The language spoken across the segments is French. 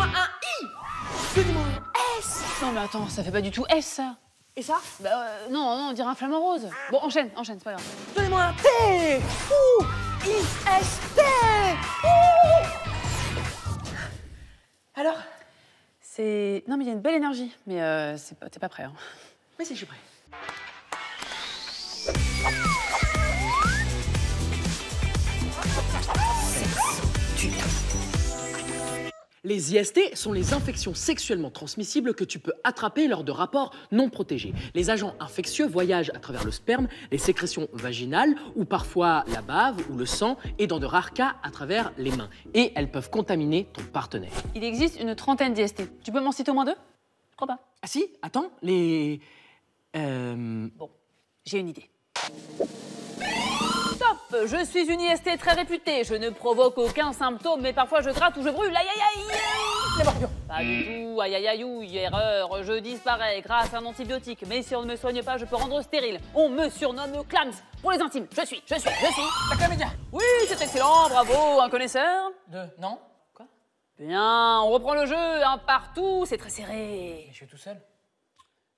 un I. Donnez-moi un S. Non mais attends, ça fait pas du tout S ça. Et ça? Bah non, on dirait un flamant rose. Bon, enchaîne, c'est pas grave. Donnez-moi un T. Ouh. I-S-T. Ouh. Alors? Non mais il y a une belle énergie, mais t'es pas prêt. Hein. Mais si, je suis prêt. Les IST sont les infections sexuellement transmissibles que tu peux attraper lors de rapports non protégés. Les agents infectieux voyagent à travers le sperme, les sécrétions vaginales ou parfois la bave ou le sang et dans de rares cas à travers les mains. Et elles peuvent contaminer ton partenaire. Il existe une trentaine d'IST. Tu peux m'en citer au moins 2? Je crois pas. Ah si, attends, les... Bon, j'ai une idée. Stop! Je suis une IST très réputée. Je ne provoque aucun symptôme, mais parfois je gratte ou je brûle. Aïe aïe aïe! Les morpions. Pas du tout. Aïe aïe aïe ouille, erreur. Je disparais grâce à un antibiotique. Mais si on ne me soigne pas, je peux rendre stérile. On me surnomme Clams. Pour les intimes, je suis. La chlamydia. Oui, c'est excellent, bravo. Un connaisseur? Non? Quoi? Bien, on reprend le jeu. Un partout, c'est très serré. Mais je suis tout seul.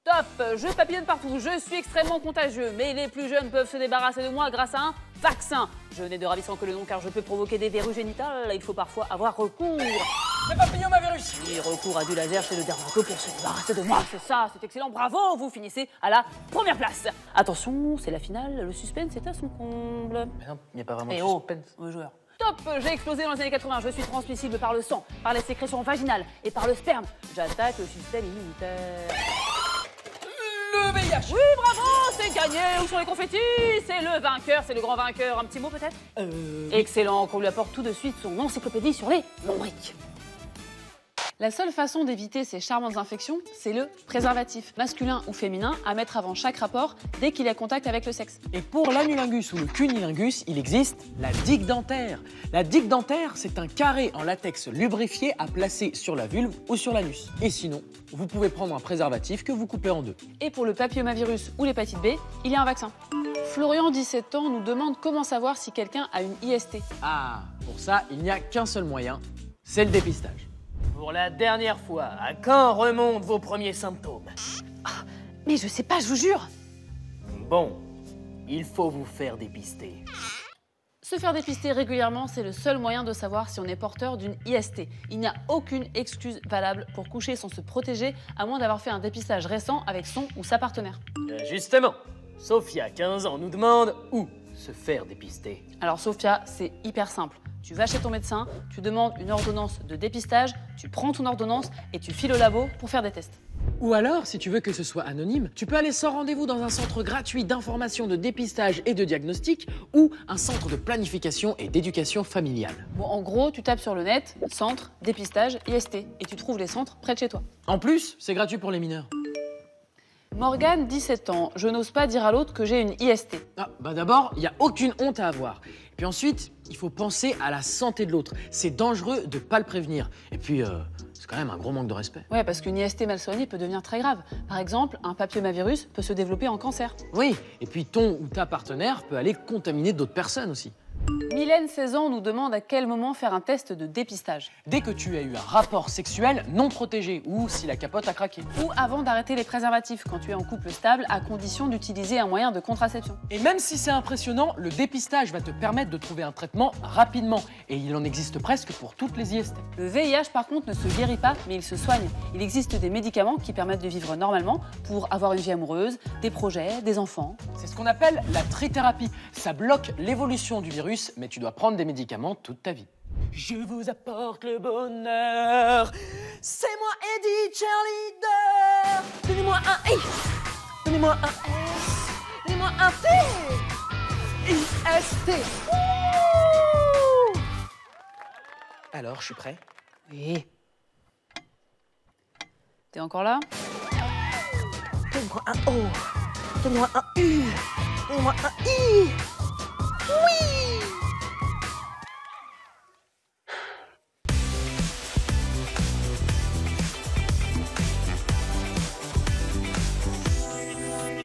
Top, je papillonne partout, je suis extrêmement contagieux, mais les plus jeunes peuvent se débarrasser de moi grâce à un vaccin. Je n'ai de ravissant que le nom car je peux provoquer des verrues génitales, il faut parfois avoir recours. Le papillomavirus. Oui, recours à du laser chez le dermato pour se débarrasser de moi, c'est ça, c'est excellent, bravo, vous finissez à la première place. Attention, c'est la finale, le suspense est à son comble. Mais non, il n'y a pas vraiment Eh de oh, suspense. mauvais joueur. Top, j'ai explosé dans les années 80, je suis transmissible par le sang, par les sécrétions vaginales et par le sperme. J'attaque le système immunitaire. Le VIH. Oui, bravo, c'est gagné. Où sont les confettis? C'est le vainqueur, c'est le grand vainqueur. Un petit mot peut-être? Excellent, qu'on lui apporte tout de suite son encyclopédie sur les lombriques. La seule façon d'éviter ces charmantes infections, c'est le préservatif, masculin ou féminin, à mettre avant chaque rapport dès qu'il y a contact avec le sexe. Et pour l'anulingus ou le cunilingus, il existe la digue dentaire. La digue dentaire, c'est un carré en latex lubrifié à placer sur la vulve ou sur l'anus. Et sinon, vous pouvez prendre un préservatif que vous coupez en deux. Et pour le papillomavirus ou l'hépatite B, il y a un vaccin. Florian, 17 ans, nous demande comment savoir si quelqu'un a une IST. Ah, pour ça, il n'y a qu'un seul moyen, c'est le dépistage. Pour la dernière fois, à quand remontent vos premiers symptômes? Mais je sais pas, je vous jure. Bon, il faut vous faire dépister. Se faire dépister régulièrement, c'est le seul moyen de savoir si on est porteur d'une IST. Il n'y a aucune excuse valable pour coucher sans se protéger, à moins d'avoir fait un dépistage récent avec son ou sa partenaire. Justement, Sophia, 15 ans, nous demande où se faire dépister. Alors Sophia, c'est hyper simple. Tu vas chez ton médecin, tu demandes une ordonnance de dépistage, tu prends ton ordonnance et tu files au labo pour faire des tests. Ou alors, si tu veux que ce soit anonyme, tu peux aller sans rendez-vous dans un centre gratuit d'information, de dépistage et de diagnostic ou un centre de planification et d'éducation familiale. Bon, en gros, tu tapes sur le net, centre, dépistage, IST, et tu trouves les centres près de chez toi. En plus, c'est gratuit pour les mineurs. Morgane, 17 ans, je n'ose pas dire à l'autre que j'ai une IST. Ah, bah d'abord, il n'y a aucune honte à avoir. Puis ensuite, il faut penser à la santé de l'autre. C'est dangereux de ne pas le prévenir. Et puis, c'est quand même un gros manque de respect. Ouais, parce qu'une IST mal soignée peut devenir très grave. Par exemple, un papillomavirus peut se développer en cancer. Oui, et puis ton ou ta partenaire peut aller contaminer d'autres personnes aussi. Mylène, 16 ans, nous demande à quel moment faire un test de dépistage. Dès que tu as eu un rapport sexuel non protégé ou si la capote a craqué. Ou avant d'arrêter les préservatifs, quand tu es en couple stable, à condition d'utiliser un moyen de contraception. Et même si c'est impressionnant, le dépistage va te permettre de trouver un traitement rapidement. Et il en existe presque pour toutes les IST. Le VIH, par contre, ne se guérit pas, mais il se soigne. Il existe des médicaments qui permettent de vivre normalement pour avoir une vie amoureuse, des projets, des enfants. C'est ce qu'on appelle la trithérapie. Ça bloque l'évolution du virus, mais tu dois prendre des médicaments toute ta vie. Je vous apporte le bonheur. C'est moi, Eddie Cheerleader. Donnez-moi un I. Donnez-moi un S. Donnez-moi un T. I-S-T. Alors, je suis prêt? Oui. T'es encore là? Donne-moi un O. Donne-moi un U. Donne-moi un I.